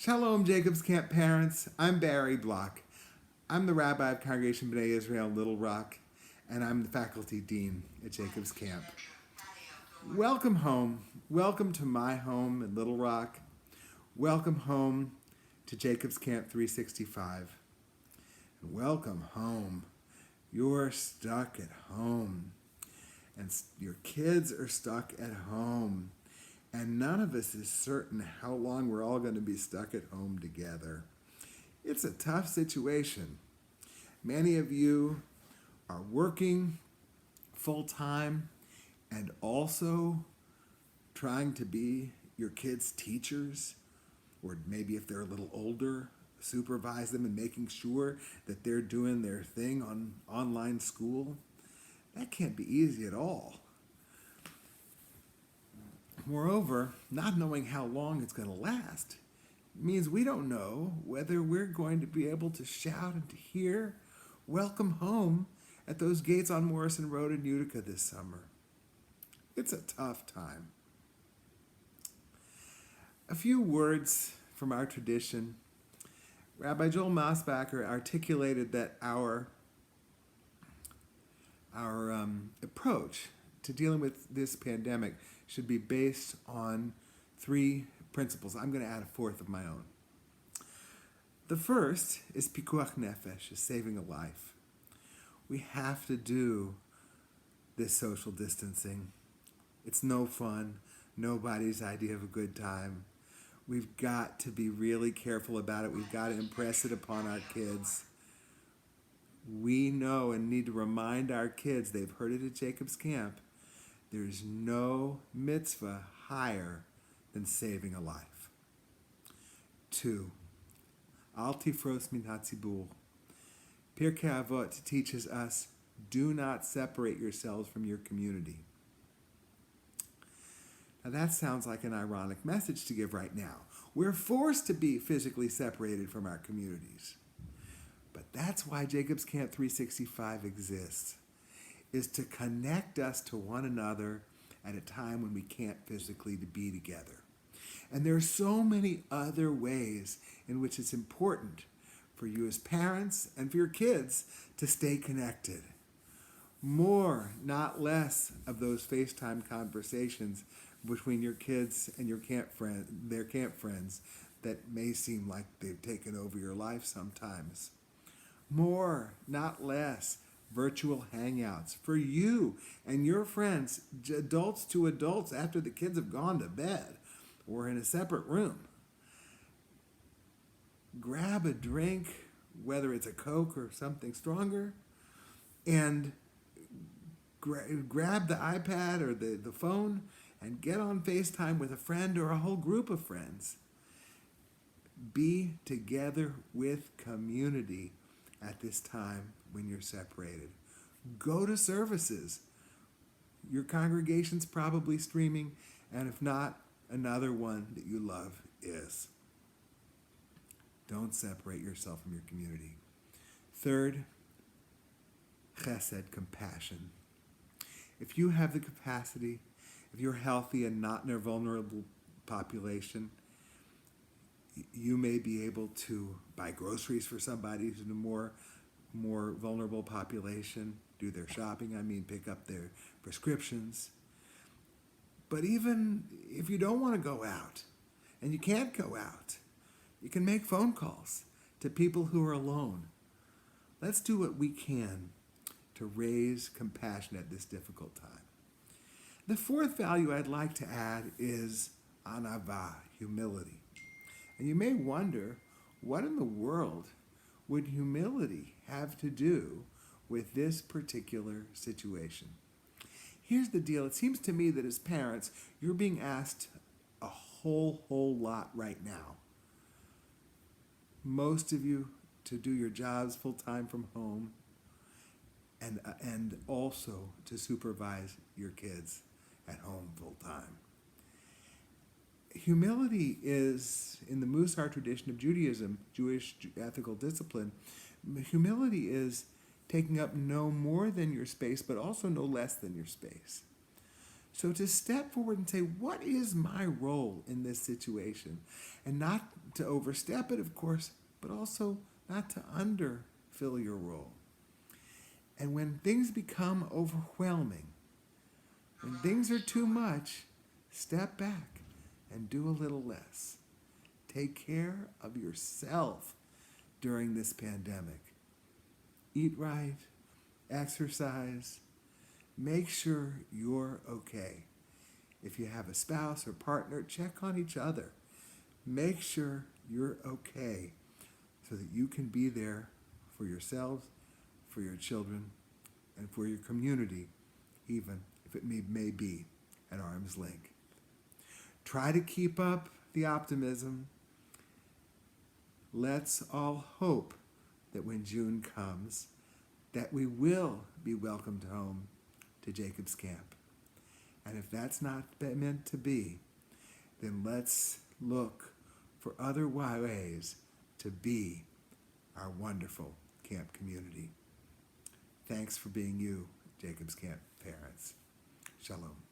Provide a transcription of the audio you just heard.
Shalom, Jacob's Camp parents. I'm Barry Block. I'm the rabbi of Congregation B'nai Israel Little Rock, and I'm the faculty dean at Jacob's Camp. Welcome home. Welcome to my home in Little Rock. Welcome home to Jacob's Camp 365. And welcome home. You're stuck at home, and your kids are stuck at home. And none of us is certain how long we're all going to be stuck at home together. It's a tough situation. Many of you are working full time and also trying to be your kids' teachers, or maybe if they're a little older, supervise them and making sure that they're doing their thing on online school. That can't be easy at all. Moreover, not knowing how long it's going to last means we don't know whether we're going to be able to shout and to hear "Welcome home" at those gates on Morrison Road in Utica this summer. It's a tough time. A few words from our tradition. Rabbi Joel Mosbacher articulated that our approach to dealing with this pandemic should be based on three principles. I'm going to add a fourth of my own. The first is pikuach nefesh, is saving a life. We have to do this social distancing. It's no fun, nobody's idea of a good time. We've got to be really careful about it. We've got to impress it upon our kids. We know and need to remind our kids, they've heard it at Jacob's Camp, there's no mitzvah higher than saving a life. 2, al tifros min hatzibur. Pirkei Avot teaches us, do not separate yourselves from your community. Now that sounds like an ironic message to give right now. We're forced to be physically separated from our communities. But that's why Jacob's Camp 365 exists, is to connect us to one another at a time when we can't physically be together. And there are so many other ways in which it's important for you as parents and for your kids to stay connected. More, not less, of those FaceTime conversations between your kids and their camp friends that may seem like they've taken over your life sometimes. More, not less, virtual hangouts for you and your friends, adults to adults, after the kids have gone to bed or in a separate room. Grab a drink, whether it's a Coke or something stronger, and grab the iPad or the phone and get on FaceTime with a friend or a whole group of friends. Be together with community at this time when you're separated. Go to services. Your congregation's probably streaming, and if not, another one that you love is. Don't separate yourself from your community. 3rd, chesed, compassion. If you have the capacity, if you're healthy and not in a vulnerable population, you may be able to buy groceries for somebody who's in a more vulnerable population, do their shopping, pick up their prescriptions. But even if you don't want to go out, and you can't go out, you can make phone calls to people who are alone. Let's do what we can to raise compassion at this difficult time. The 4th value I'd like to add is anava, humility. And you may wonder, what in the world would humility have to do with this particular situation? Here's the deal. It seems to me that as parents, you're being asked a whole lot right now. Most of you to do your jobs full-time from home, and also to supervise your kids at home full-time. Humility is, in the Musar tradition of Judaism, Jewish ethical discipline, humility is taking up no more than your space, but also no less than your space. So to step forward and say, what is my role in this situation? And not to overstep it, of course, but also not to underfill your role. And when things become overwhelming, when things are too much, step back and do a little less. Take care of yourself during this pandemic. Eat right, exercise, make sure you're okay. If you have a spouse or partner, check on each other. Make sure you're okay so that you can be there for yourselves, for your children, and for your community, even if it may be at arm's length. Try to keep up the optimism. Let's all hope that when June comes, that we will be welcomed home to Jacob's Camp. And if that's not meant to be, then let's look for other ways to be our wonderful camp community. Thanks for being you, Jacob's Camp parents. Shalom.